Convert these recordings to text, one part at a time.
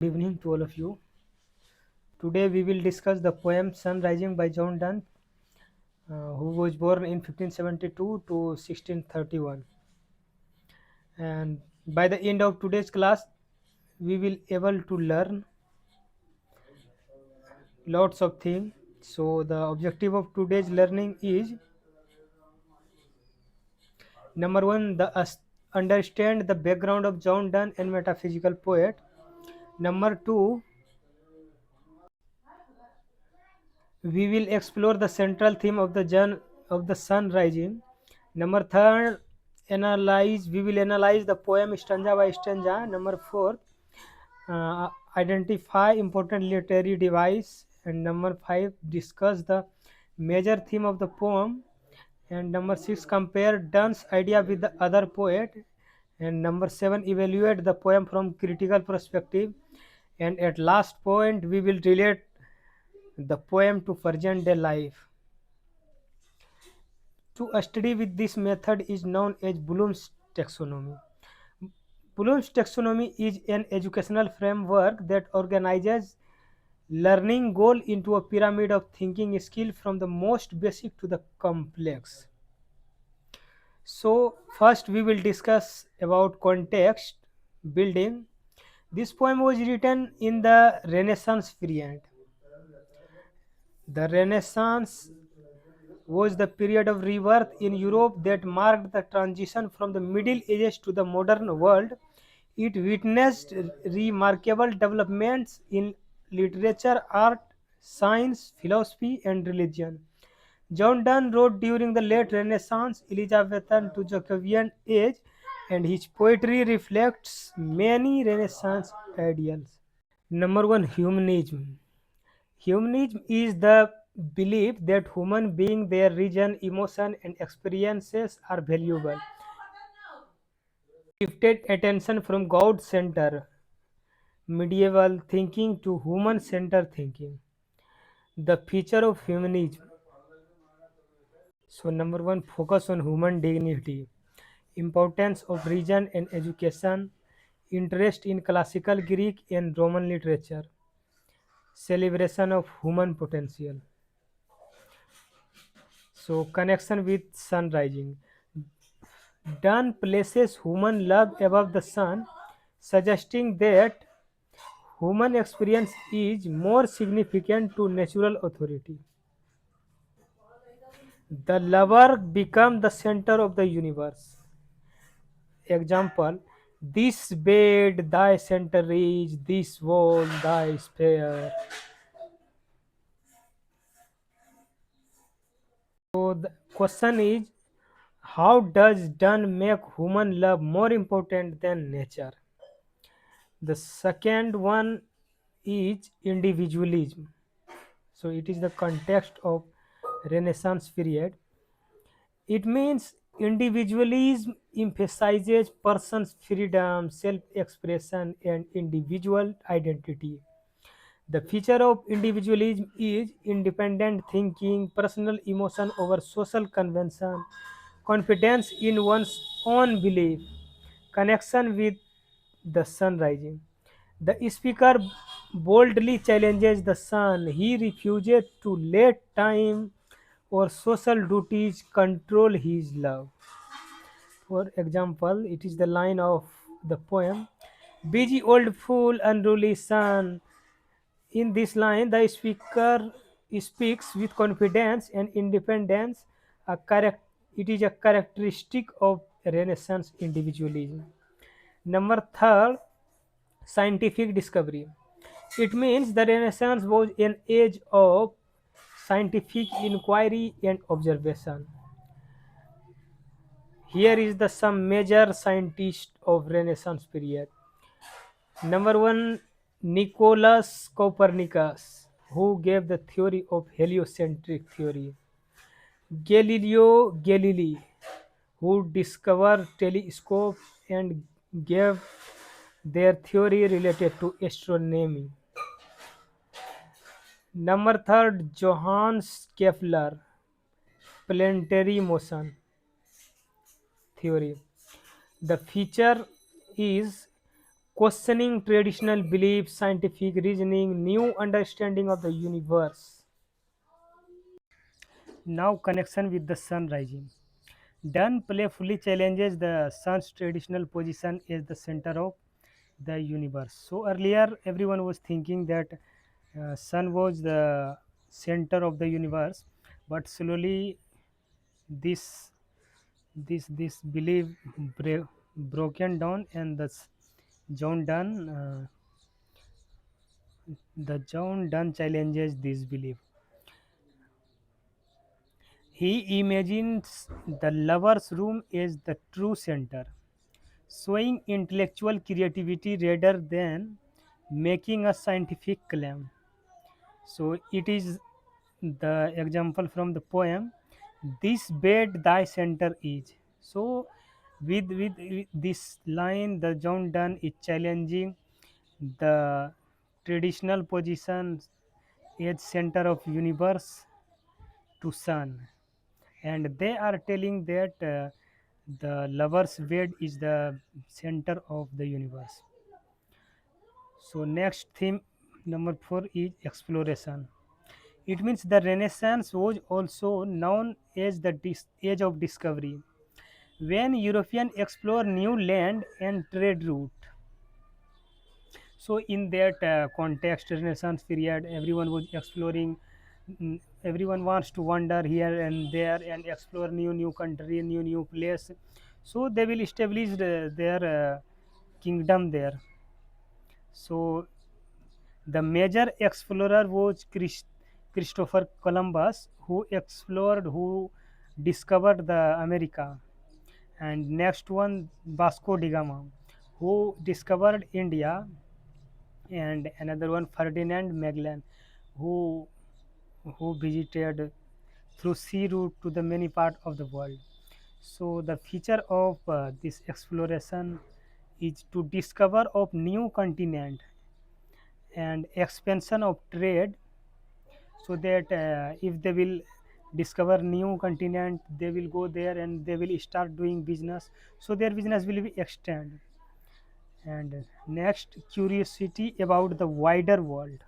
Good evening to all of you. Today we will discuss the poem Sun Rising by John Donne, who was born in 1572 to 1631. And by the end of today's class, we will able to learn lots of things. So the objective of today's learning is number one, understand the background of John Donne and metaphysical poet. Number two, we will explore the central theme of the sun rising. Number third, analyze we will analyze the poem stanza by stanza. Number four, identify important literary device. And number five, discuss the major theme of the poem. And number six, compare Donne's idea with the other poet. And number seven, evaluate the poem from critical perspective. And at last point, we will relate the poem to present day life. To study with this method is known as Bloom's taxonomy. Bloom's taxonomy is an educational framework that organizes learning goal into a pyramid of thinking skill from the most basic to the complex. So first we will discuss about context building. This poem was written in the Renaissance period. The Renaissance was the period of rebirth in Europe that marked the transition from the Middle Ages to the modern world. It witnessed remarkable developments in literature, art, science, philosophy, and religion. John Donne wrote during the late Renaissance, Elizabethan to Jacobean age, and his poetry reflects many Renaissance ideals. Number one, humanism. Humanism is the belief that human beings, their region, emotion, and experiences are valuable. Shifted attention from God centered medieval thinking to human centered thinking. The feature of humanism. So, number one, focus on human dignity, importance of region and education, interest in classical Greek and Roman literature, celebration of human potential. So, connection with sun rising. Donne places human love above the sun, suggesting that human experience is more significant to natural authority. The lover becomes the center of the universe. Example: this bed thy center is, this wall thy sphere. So the question is, how does Donne make human love more important than nature? The second one is individualism. So it is the context of Renaissance period. It means individualism emphasizes person's freedom, self-expression, and individual identity. The feature of individualism is independent thinking, personal emotion over social convention, confidence in one's own belief, connection with the sun rising. The speaker boldly challenges the sun. He refuses to let time or social duties control his love. For example, it is the line of the poem: busy old fool, unruly sun. In this line, the speaker speaks with confidence and independence. It is a characteristic of Renaissance individualism. Number third, scientific discovery. It means the Renaissance was an age of scientific inquiry and observation. Here is the some major scientists of Renaissance period. Number one, Nicholas Copernicus, who gave the theory of heliocentric theory. Galileo Galilei, who discovered telescope and gave their theory related to astronomy. Number third, Johannes Kepler, planetary motion theory. The feature is questioning traditional beliefs, scientific reasoning, new understanding of the universe. Now, connection with the sun rising. Dunn playfully challenges the sun's traditional position as the center of the universe. So earlier, everyone was thinking that sun was the center of the universe, but slowly this this belief broken down, and John Donne, the John Donne challenges this belief. He imagines the lover's room as the true center, showing intellectual creativity rather than making a scientific claim. So it is the example from the poem, "This bed thy center is." So with this line, the John Donne is challenging the traditional positions as center of universe to sun, and they are telling that the lover's bed is the center of the universe. So next theme number 4 is exploration. It means the Renaissance was also known as the age of discovery, when Europeans explored new land and trade route. So in that context, Renaissance period, everyone was exploring. Everyone wants to wander here and there and explore new country, new place. So they will establish their kingdom there. So the major explorer was Christopher Columbus, who explored, who discovered the America. And next one, Vasco da Gama, who discovered India. And another one, Ferdinand Magellan, who who visited through sea route to the many part of the world. So the feature of this exploration is to discover of new continent and expansion of trade, so that if they will discover new continent, they will go there and they will start doing business, so their business will be extend. And next, curiosity about the wider world,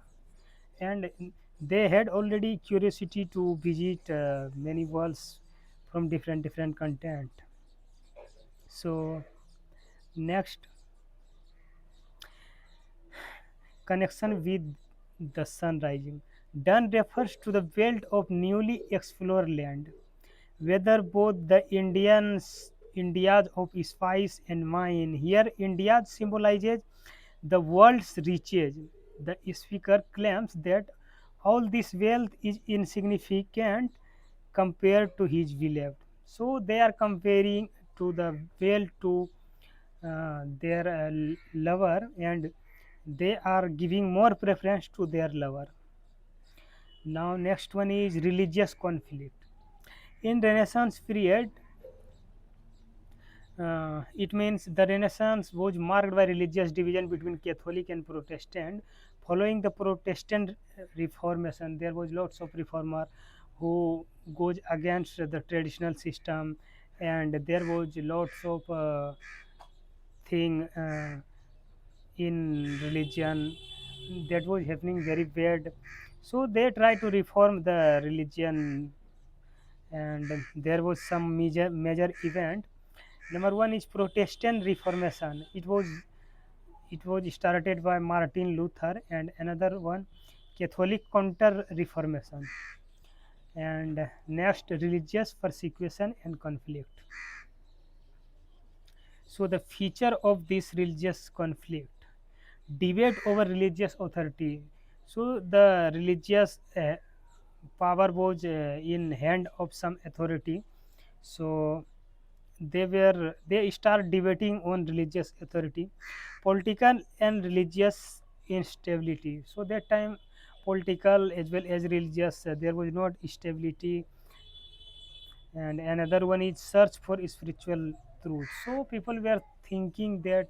and they had already curiosity to visit many worlds from different content. So next, connection with the sun rising. Dun refers to the belt of newly explored land, whether both the India's of spice and mine. Here, India symbolizes the world's riches. The speaker claims that all this wealth is insignificant compared to his beloved. So they are comparing to the wealth to their lover, and they are giving more preference to their lover. Now next one is religious conflict. In Renaissance period, it means the Renaissance was marked by religious division between Catholic and Protestant. Following the Protestant Reformation, there was lots of reformer who goes against the traditional system, and there was lots of thing in religion that was happening very bad. So they try to reform the religion, and there was some major event. Number one is Protestant Reformation. It was started by Martin Luther, and another one, Catholic Counter Reformation. And next, religious persecution and conflict. So the feature of this religious conflict, debate over religious authority. So the religious power was in hand of some authority. So they start debating on religious authority, political and religious instability. So that time, political as well as religious, there was not stability. And another one is search for spiritual truth. So people were thinking that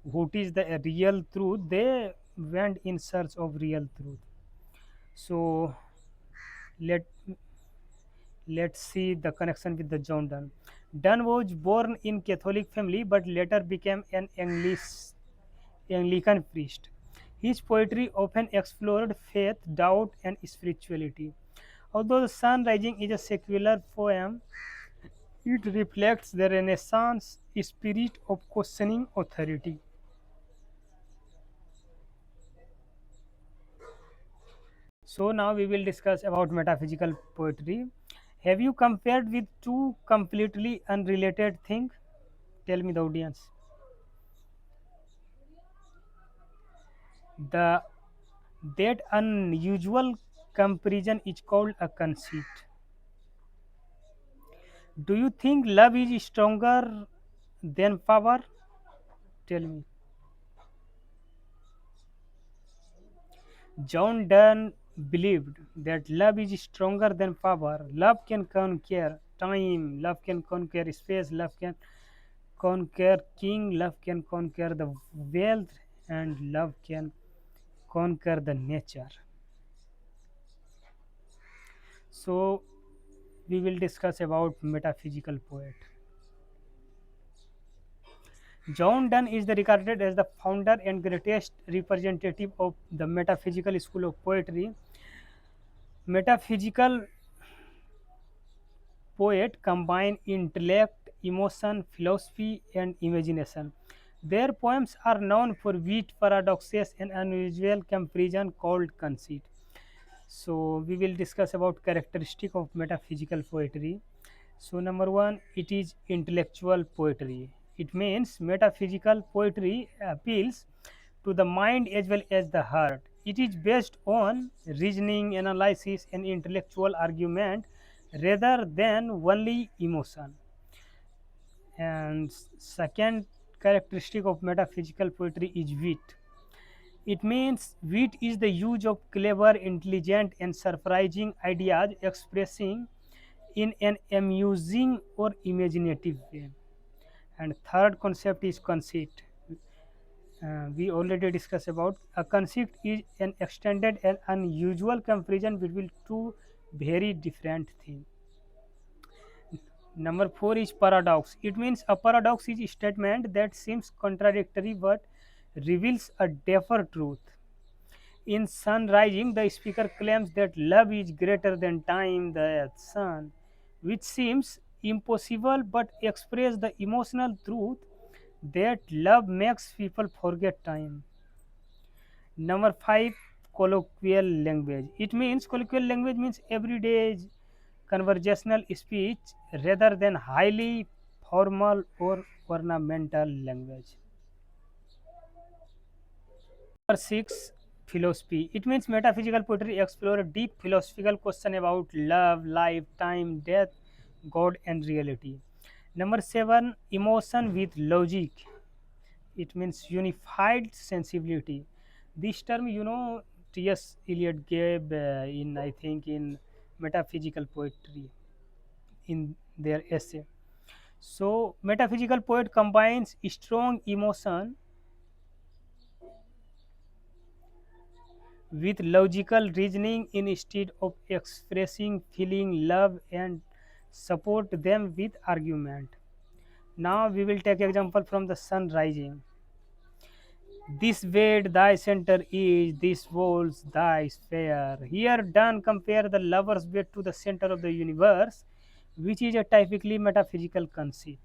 what is the real truth, they went in search of real truth. So let let's see the connection with the John Donne. Donne was born in Catholic family, but later became an Anglican priest. His poetry often explored faith, doubt, and spirituality. Although The Sun Rising is a secular poem, it reflects the Renaissance spirit of questioning authority. So now we will discuss about metaphysical poetry. Have you compared with two completely unrelated things? Tell me the audience. The that unusual comparison is called a conceit. Do you think love is stronger than power? Tell me. John Donne believed that love is stronger than power. Love can conquer time, love can conquer space, love can conquer king, love can conquer the wealth, and love can conquer the nature. So we will discuss about metaphysical poet. John Donne is regarded as the founder and greatest representative of the metaphysical school of poetry. Metaphysical poet combine intellect, emotion, philosophy, and imagination. Their poems are known for wit, paradoxes, and unusual comparison called conceit. So we will discuss about characteristic of metaphysical poetry. So number one, it is intellectual poetry. It means metaphysical poetry appeals to the mind as well as the heart. It is based on reasoning, analysis, and intellectual argument rather than only emotion. And second characteristic of metaphysical poetry is wit. It means wit is the use of clever, intelligent, and surprising ideas expressing in an amusing or imaginative way. And third concept is conceit. We already discussed about a conceit is an extended and unusual comparison between two very different things. Number four is paradox. It means a paradox is a statement that seems contradictory but reveals a deeper truth. In Sun Rising, the speaker claims that love is greater than time, the sun, which seems impossible but express the emotional truth that love makes people forget time. Number five, colloquial language. It means colloquial language means everyday conversational speech rather than highly formal or ornamental language. Number six, philosophy. It means metaphysical poetry explore a deep philosophical question about love, life, time, death, God, and reality. Number seven, emotion with logic. It means unified sensibility. This term, T.S. Eliot gave in, I think, in metaphysical poetry in their essay. So, metaphysical poet combines strong emotion with logical reasoning instead of expressing feeling, love, and support them with argument. Now we will take example from the sun rising. This bed thy center is, this walls thy sphere. Here done compare the lover's bed to the center of the universe, which is a typically metaphysical conceit.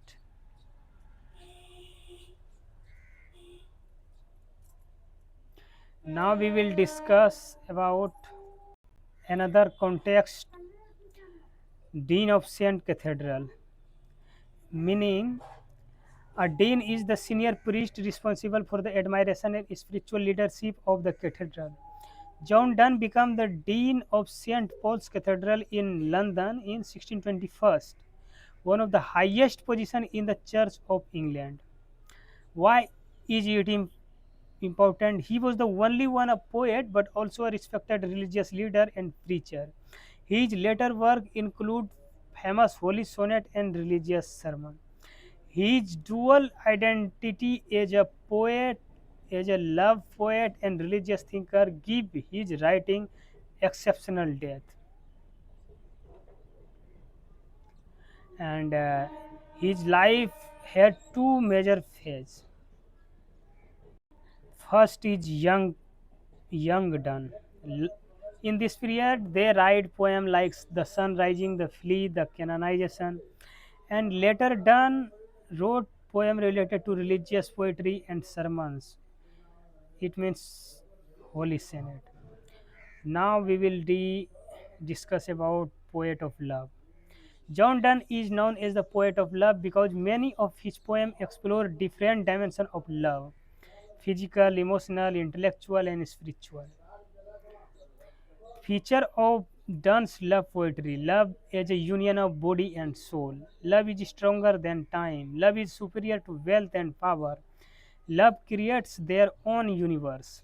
Now we will discuss about another context, Dean of Saint Cathedral, meaning a dean is the senior priest responsible for the admiration and spiritual leadership of the cathedral. John Donne became the dean of St. Paul's Cathedral in London in 1621, one of the highest positions in the Church of England. Why is it important? He was the only one a poet but also a respected religious leader and preacher. His later work include famous holy sonnet and religious sermon. His dual identity as a poet, as a love poet and religious thinker give his writing exceptional depth. And his life had two major phases. first is young Donne. In this period, they write poems like The Sun Rising, The Flea, The Canonization, and later Donne wrote poems related to religious poetry and sermons. It means Holy Senate. Now we will discuss about poet of love. John Donne is known as the poet of love because many of his poems explore different dimensions of love: physical, emotional, intellectual, and spiritual. Feature of Donne's love poetry: love as a union of body and soul. Love is stronger than time. Love is superior to wealth and power. Love creates their own universe.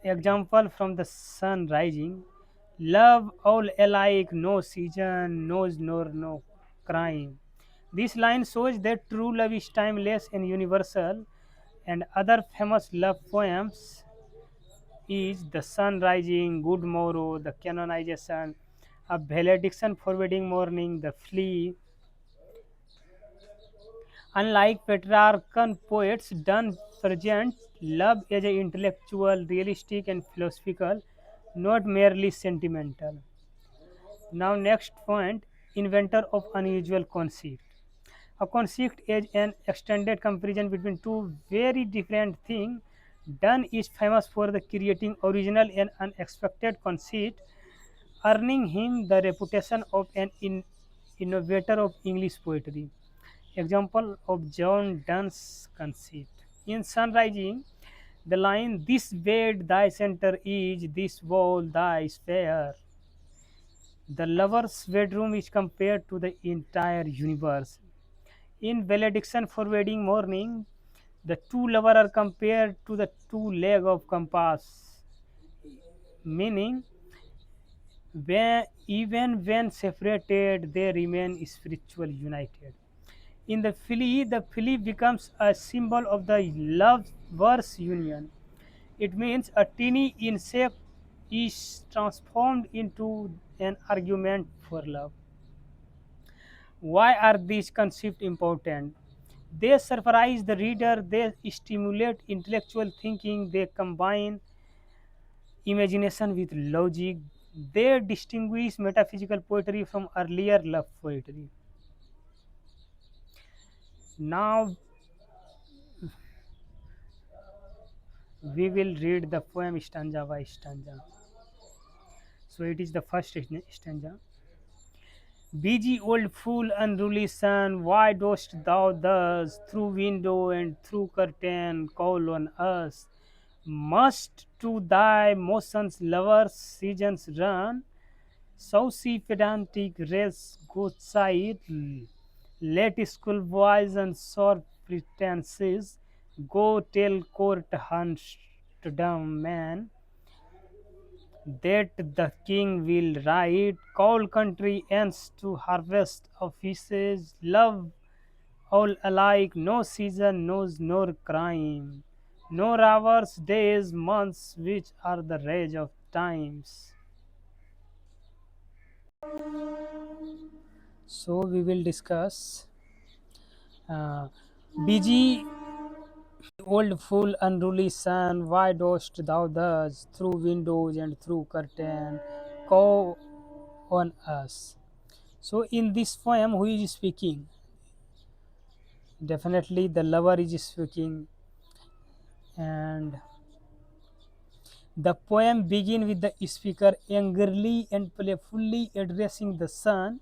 Example from The Sun Rising: love all alike, no season knows nor no crime. This line shows that true love is timeless and universal, and other famous love poems is The Sun Rising, Good Morrow, The Canonization, A Valediction Forbidding Morning, The Flea. Unlike Petrarchan poets, Donne presents love as a intellectual, realistic, and philosophical, not merely sentimental. Now, next point: inventor of unusual conceit. A conceit is an extended comparison between two very different things. Donne is famous for the creating original and unexpected conceit, earning him the reputation of an innovator of English poetry. Example of John Donne's conceit. In Sun Rising, the line, "This bed thy center is, this wall thy sphere." The lover's bedroom is compared to the entire universe. In Valediction Forbidding Morning, the two lovers are compared to the two legs of compass, meaning even when separated, they remain spiritually united. In the flea becomes a symbol of the lovers' union. It means a teeny insect is transformed into an argument for love. Why are these concepts important? They surprise the reader, they stimulate intellectual thinking, they combine imagination with logic, they distinguish metaphysical poetry from earlier love poetry. Now we will read the poem stanza by stanza. So it is the first stanza. Busy old fool, unruly son, why dost thou thus through window and through curtain call on us? Must to thy motions lovers seasons run? Saucy pedantic race go side, let schoolboys and short pretenses go tell court huntsdom man that the king will ride, call country ends to harvest offices, love all alike, no season knows nor crime, nor hours, days, months, which are the rage of times. So we will discuss uh, busy old fool, unruly son, why dost thou thus through windows and through curtain call on us? So in this poem, who is speaking? Definitely the lover is speaking, and the poem begins with the speaker angrily and playfully addressing the sun.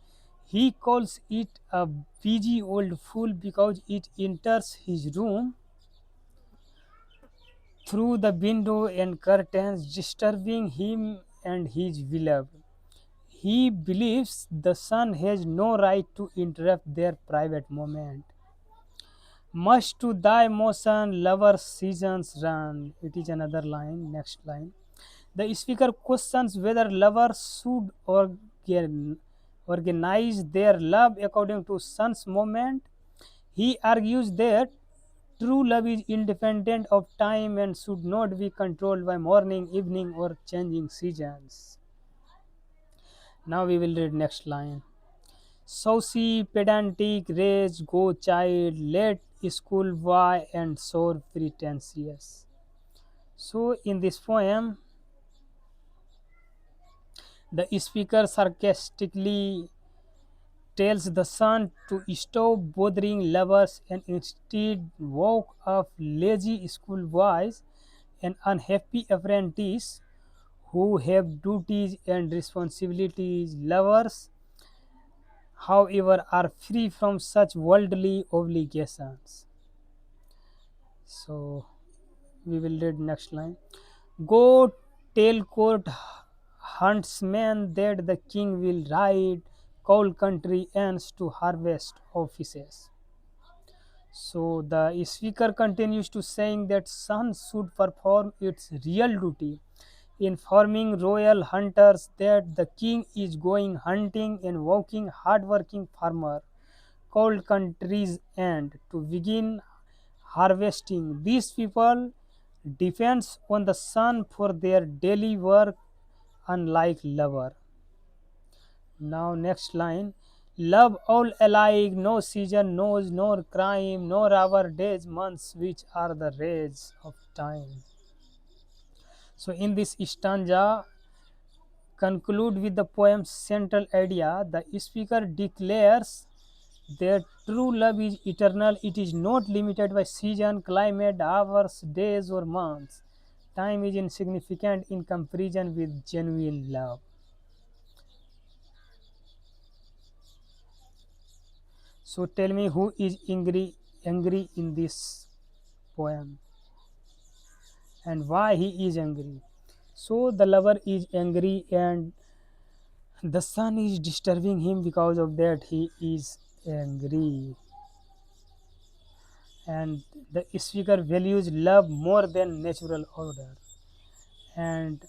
He calls it a busy old fool because it enters his room through the window and curtains, disturbing him and his beloved. He believes the sun has no right to interrupt their private moment. Much to thy motion, lover seasons run. It is another line, next line. The speaker questions whether lovers should organize their love according to sun's moment. He argues that true love is independent of time and should not be controlled by morning, evening, or changing seasons. Now we will read next line. Saucy, pedantic, rage, go child, let school boy, and sore pretentious. So, in this poem, the speaker sarcastically tells the son to stop bothering lovers and instead walk up lazy schoolboys and unhappy apprentices who have duties and responsibilities. Lovers, however, are free from such worldly obligations. So we will read next line. Go tell court huntsmen that the king will ride coal country ends to harvest offices. So the speaker continues to saying that sun should perform its real duty, informing royal hunters that the king is going hunting and walking hardworking farmer cold countries and to begin harvesting. These people depends on the sun for their daily work, unlike lover. Now next line. Love all alike, no season knows nor crime, nor our days, months, which are the rays of time. So in this stanza, conclude with the poem's central idea. The speaker declares that true love is eternal. It is not limited by season, climate, hours, days, or months. Time is insignificant in comparison with genuine love. So tell me who is angry in this poem and why he is angry. So the lover is angry and the sun is disturbing him, because of that he is angry. And the speaker values love more than natural order. And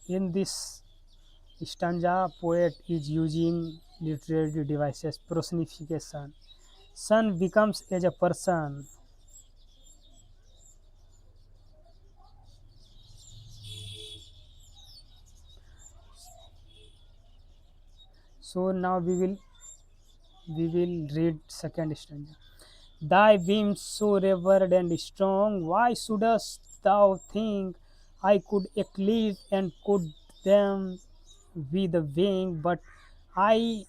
in this stanza, poet is using literary devices personification. Sun becomes as a person. So now we will read second stanza. Thy beams so revered and strong, why shouldst thou think I could eclipse and could them with a wing? I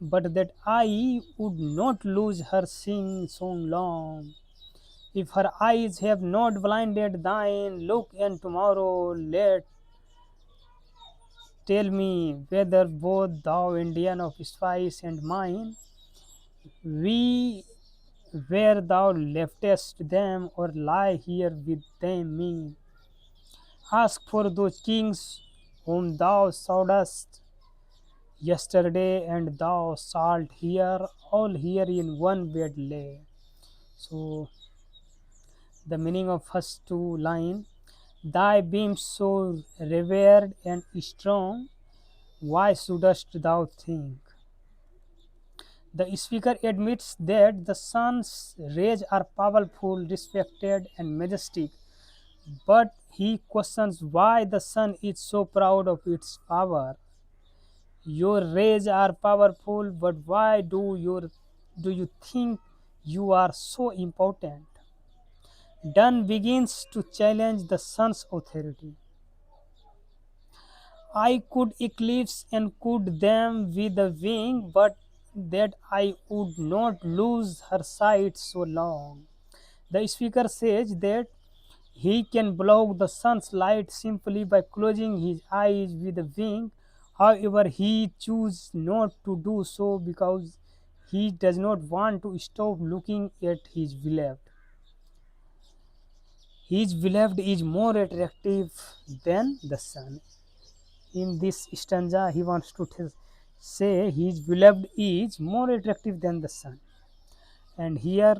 but that I would not lose her sing so long. If her eyes have not blinded thine, look and tomorrow let tell me whether both thou Indian of spice and mine, we where thou leftest them, or lie here with them me. Ask for those kings whom thou sawest yesterday, and thou shalt hear all here in one bed lay. So the meaning of first two line, thy beams so revered and strong, why shouldst thou think? The speaker admits that the sun's rays are powerful, respected, and majestic, but he questions why the sun is so proud of its power. Your rays are powerful, but why do you think you are so important? Dunn begins to challenge the sun's authority. I could eclipse and could them with a wing, but that I would not lose her sight so long. The speaker says that he can block the sun's light simply by closing his eyes with a wing. However, he chooses not to do so because he does not want to stop looking at his beloved. His beloved is more attractive than the sun. In this stanza, he wants to say his beloved is more attractive than the sun. And here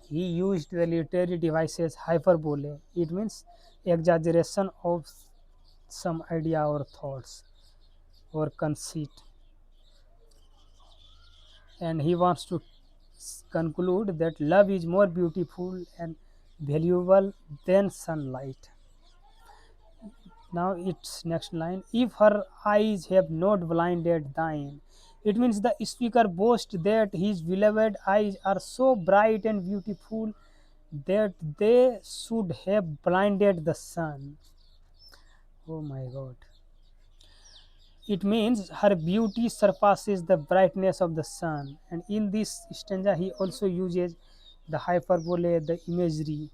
he used the literary devices hyperbole. It means exaggeration of some idea or thoughts or conceit. And he wants to conclude that love is more beautiful and valuable than sunlight. Now its next line. If her eyes have not blinded thine, It means the speaker boasts that his beloved eyes are so bright and beautiful that they should have blinded the sun. Oh my god. It means her beauty surpasses the brightness of the sun. And in this stanza, he also uses the hyperbole, the imagery.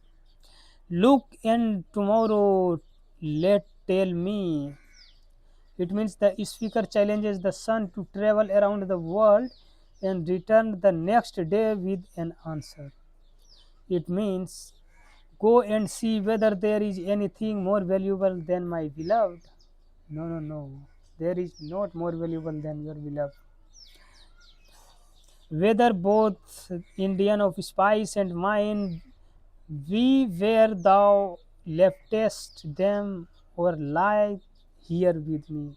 Look and tomorrow let tell me. It means the speaker challenges the sun to travel around the world and return the next day with an answer. It means go and see whether there is anything more valuable than my beloved. No, no, no. There is not more valuable than your beloved. Whether both Indian of spice and mine, we where thou leftest them or lie here with me.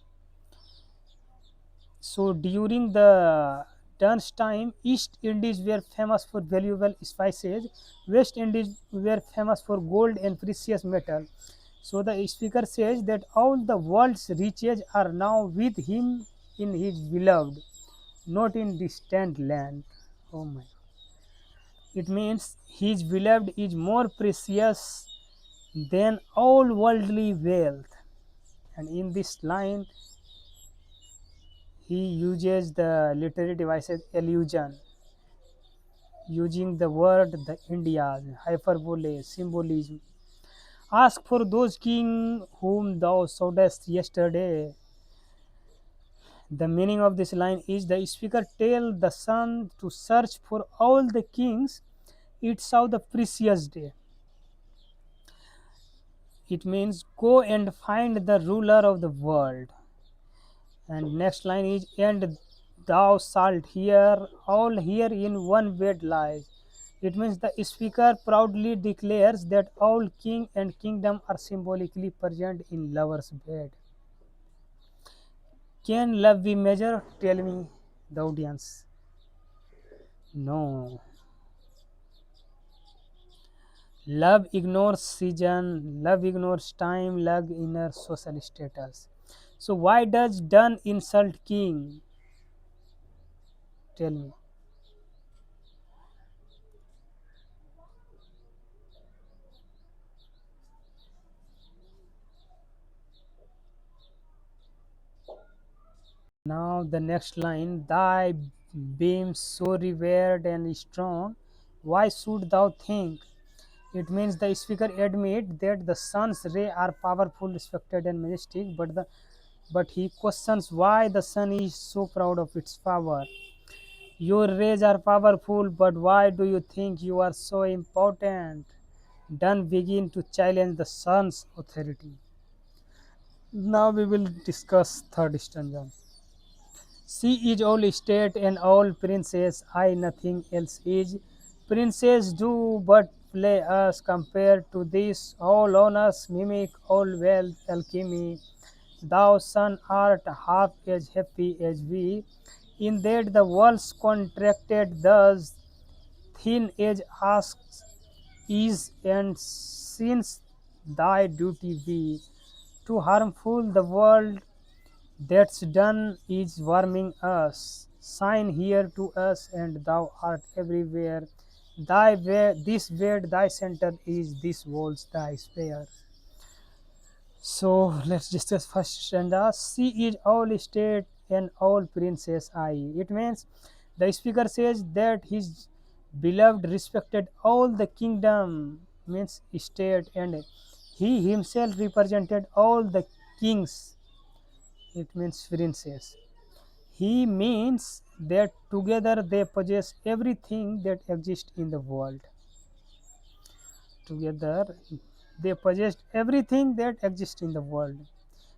So during the Dunn's time, East Indies were famous for valuable spices, West Indies were famous for gold and precious metal. So the speaker says that all the world's riches are now with him in his beloved, not in distant land. Oh my. It means his beloved is more precious than all worldly wealth. And in this line, he uses the literary devices allusion, using the word the India, hyperbole, symbolism. Ask for those king whom thou sawest yesterday. The meaning of this line is the speaker tell the sun to search for all the kings it saw the previous day. It means go and find the ruler of the world. And next line is and thou shalt hear all here in one bed lies. It means the speaker proudly declares that all king and kingdom are symbolically present in lover's bed. Can love be measured? Tell me, the audience. No. Love ignores season, love ignores time, love ignores social status. So why does Dun insult king? Tell me. Now the next line, thy beams so revered and strong, why should thou think? It means the speaker admit that the sun's rays are powerful, respected and majestic, but he questions why the sun is so proud of its power. Your rays are powerful, but why do you think you are so important? Done begin to challenge the sun's authority. Now we will discuss third stanza. She is all state and all princess, I nothing else is. Princes do but play us compared to this, all honors mimic all wealth alchemy. Thou son art half as happy as we, in that the world's contracted thus, thin as asks is, and since thy duty be to harmful the world that's done is warming us. Shine here to us, and thou art everywhere. Thy this bed, thy center is this walls, thy spare. So let's discuss first stanza. She is all state and all princess I. It means the speaker says that his beloved respected all the kingdom, means state, and he himself represented all the kings, it means princess. He means that together they possess everything that exists in the world. Together they possessed everything that exists in the world.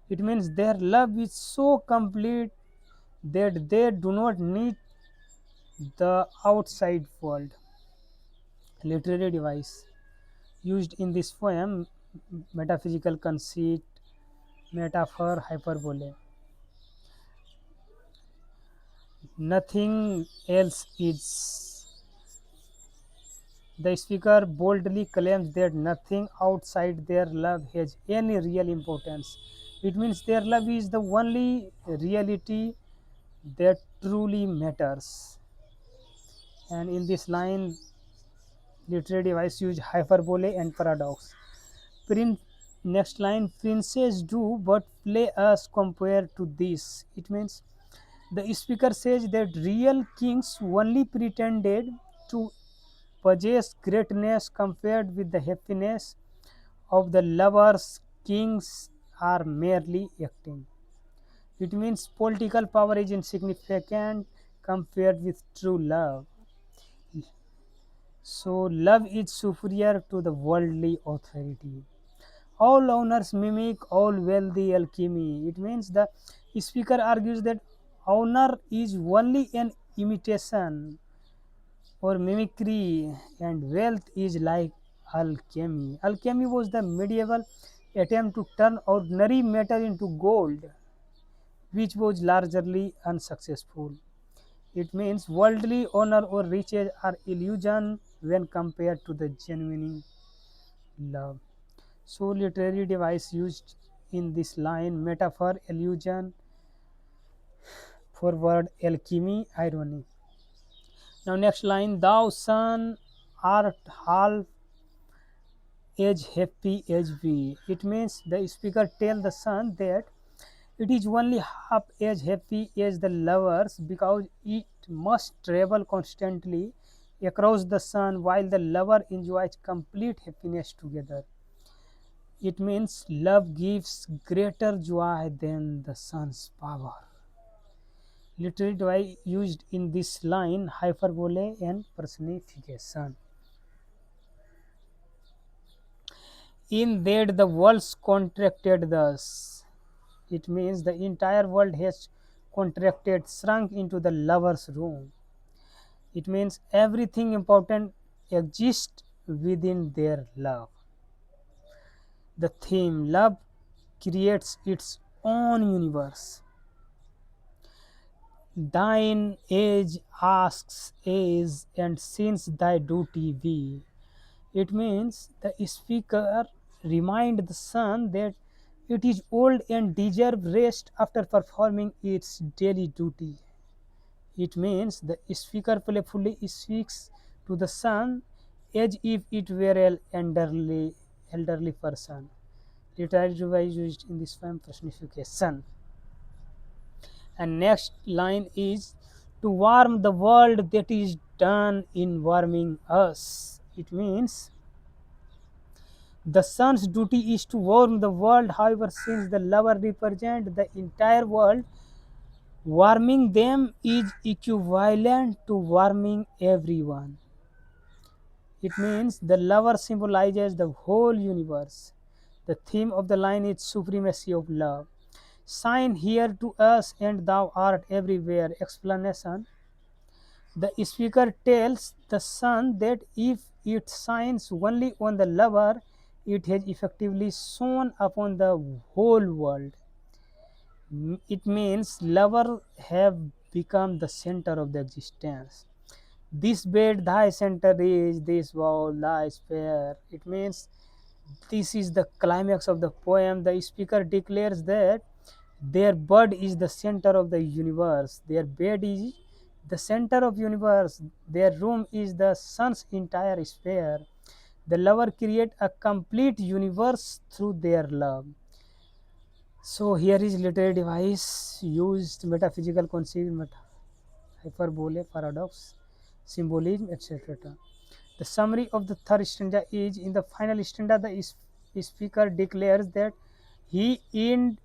It means their love is so complete that they do not need the outside world. Literary device used in this poem, metaphysical conceit, metaphor, hyperbole. Nothing else is. The speaker boldly claims that nothing outside their love has any real importance. It means their love is the only reality that truly matters. And in this line, literary device use hyperbole and paradox. Prin- Next line, princes do but play us compared to this. It means the speaker says that real kings only pretended to possess greatness compared with the happiness of the lovers. Kings are merely acting. It means political power is insignificant compared with true love. So, love is superior to the worldly authority. All owners mimic all wealthy alchemy. It means the speaker argues that honor is only an imitation or mimicry, and wealth is like alchemy. Alchemy was the medieval attempt to turn ordinary metal into gold, which was largely unsuccessful. It means worldly honor or riches are illusion when compared to the genuine love. So, literary device used in this line metaphor, illusion, forward, alchemy, irony. Now, next line, thou son art half as happy as we. It means the speaker tell the son that it is only half as happy as the lovers because it must travel constantly across the sun while the lover enjoys complete happiness together. It means love gives greater joy than the sun's power. Literally device used in this line hyperbole and personification. In that the worlds contracted thus. It means the entire world has contracted, shrunk into the lover's room. It means everything important exists within their love. The theme love creates its own universe. Thine age asks age, and since thy duty be. It means the speaker remind the sun that it is old and deserve rest after performing its daily duty. It means the speaker playfully speaks to the sun as if it were an elderly person. Literary device used in this form personification. And next line is to warm the world that is done in warming us. It means the sun's duty is to warm the world. However, since the lover represents the entire world, warming them is equivalent to warming everyone. It means the lover symbolizes the whole universe. The theme of the line is supremacy of love. Shine here to us, and thou art everywhere. Explanation. The speaker tells the sun that if it shines only on the lover, it has effectively shone upon the whole world. It means lover have become the center of the existence. This bed thy center is, this wall thy sphere. It means this is the climax of the poem. The speaker declares that their bud is the center of the universe. Their bed is the center of universe. Their room is the sun's entire sphere. The lover create a complete universe through their love. So here is literary device used metaphysical concept, hyperbole, paradox, symbolism, etc. The summary of the third stanza is in the final stanza the speaker declares that he and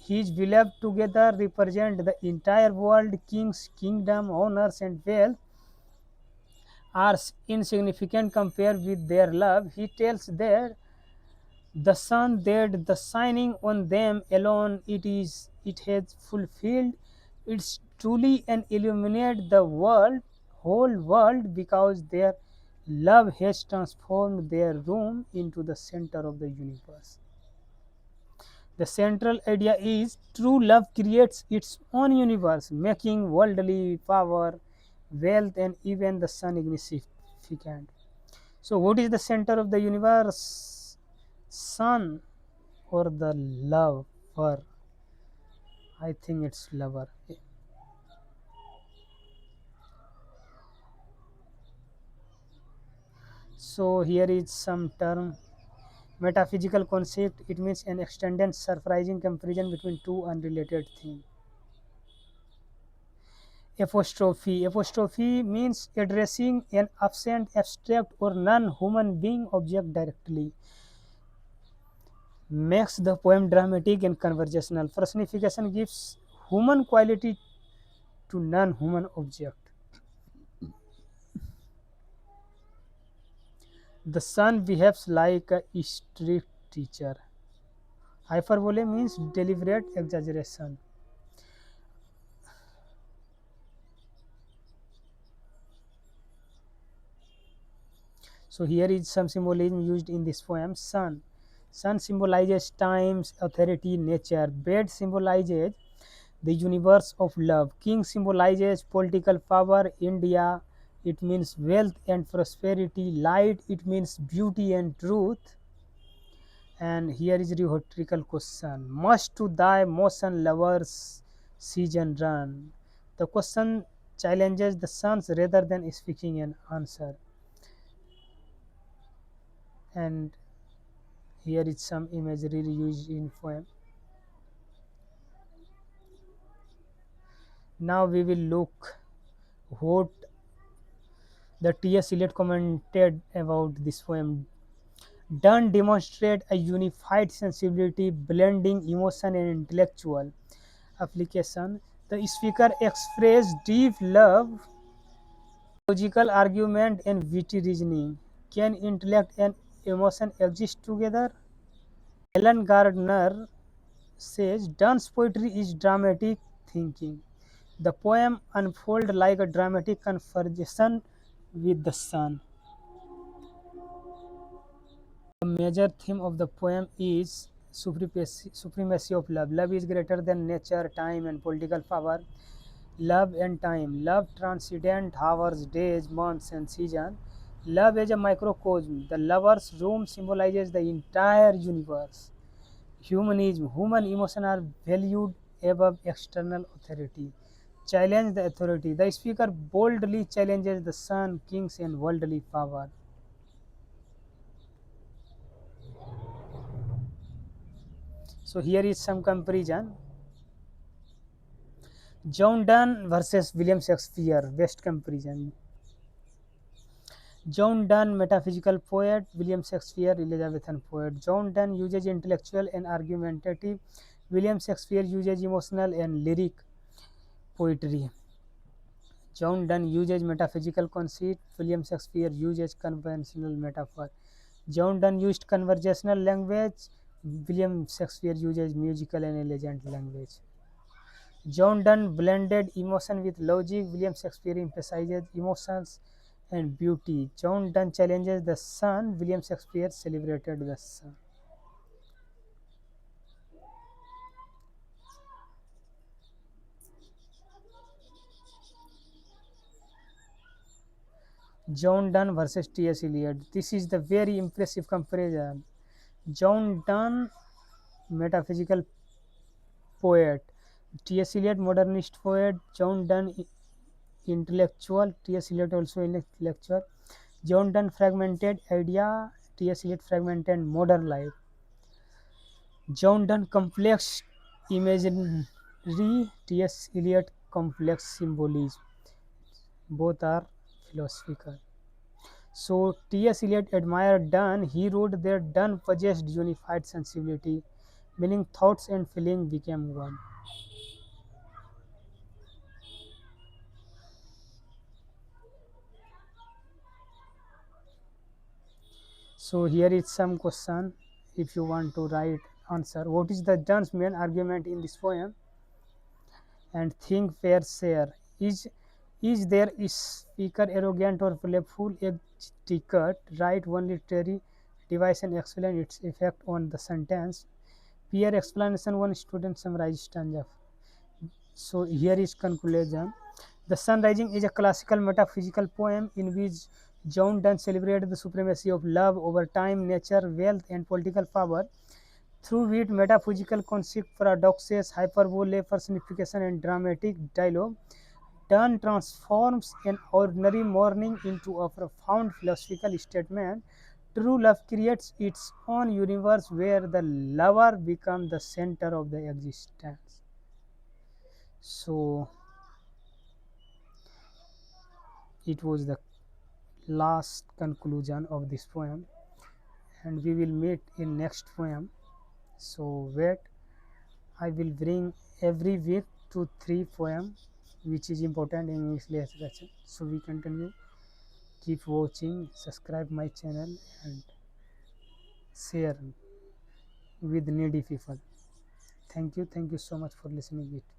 his beloved together represent the entire world. Kings, kingdom, honors, and wealth are insignificant compared with their love. He tells that the sun that the shining on them alone it has fulfilled its truly and illuminate the whole world because their love has transformed their room into the center of the universe. The central idea is true love creates its own universe, making worldly power, wealth, and even the sun insignificant. So, what is the center of the universe? Sun or the lover? I think it's lover. So here is some term metaphysical concept. It means an extended surprising comparison between two unrelated things. Apostrophe means addressing an absent, abstract, or non-human being object directly. Makes the poem dramatic and conversational. Personification gives human quality to non-human object. The son behaves like a strict teacher. Hyperbole means deliberate exaggeration. So here is some symbolism used in this poem. Sun. Sun symbolizes times, authority, nature. Bed symbolizes the universe of love. King symbolizes political power. India, it means wealth and prosperity. Light, it means beauty and truth. And here is rhetorical question. Must to thy motion lovers season run? The question challenges the sons rather than speaking an answer. And here is some imagery used in poem. Now we will look what the T.S. Eliot commented about this poem. Donne demonstrate a unified sensibility, blending emotion and intellectual application. The speaker expressed deep love, logical argument, and witty reasoning. Can intellect and emotion exist together? Alan Gardner says Donne's poetry is dramatic thinking. The poem unfolds like a dramatic conversation with the sun. The major theme of the poem is supremacy of love. Love is greater than nature, time, and political power. Love and time. Love transcends hours, days, months, and seasons. Love is a microcosm. The lover's room symbolizes the entire universe. Humanism. Human emotions are valued above external authority. Challenge the authority. The speaker boldly challenges the sun, kings, and worldly power. So here is some comparison. John Donne versus William Shakespeare. Best comparison. John Donne, metaphysical poet. William Shakespeare, Elizabethan poet. John Donne uses intellectual and argumentative. William Shakespeare uses emotional and lyric poetry. John Donne uses metaphysical conceit. William Shakespeare uses conventional metaphor. John Donne used conversational language. William Shakespeare uses musical and elegant language. John Donne blended emotion with logic. William Shakespeare emphasizes emotions and beauty. John Donne challenges the sun. William Shakespeare celebrated the sun. John Donne versus T.S. Eliot. This is the very impressive comparison. John Donne, metaphysical poet. T.S. Eliot, modernist poet. John Donne, intellectual. T.S. Eliot also intellectual. John Donne, fragmented idea. T.S. Eliot, fragmented modern life. John Donne, complex imagery. T.S. Eliot, complex symbolism. Both are philosophical. So T.S. Eliot admired Donne. He wrote that Donne possessed unified sensibility, meaning thoughts and feeling became one. So here is some question. If you want to write answer, what is the Donne's main argument in this poem? And think, fair, share. Is there is speaker arrogant or playful? Etiquette. Write one literary device and explain its effect on the sentence. Peer explanation. One student summarize stanza. So here is conclusion. The Sun Rising is a classical metaphysical poem in which John Donne celebrated the supremacy of love over time, nature, wealth, and political power. Through it, metaphysical concept, paradoxes, hyperbole, personification, and dramatic dialogue, dawn transforms an ordinary morning into a profound philosophical statement. True love creates its own universe where the lover becomes the center of the existence. So, it was the last conclusion of this poem, and we will meet in next poem. So, wait, I will bring every week 2 3 poem which is important in English literature. So, we continue. Keep watching, subscribe my channel, and share with needy people. Thank you so much for listening it.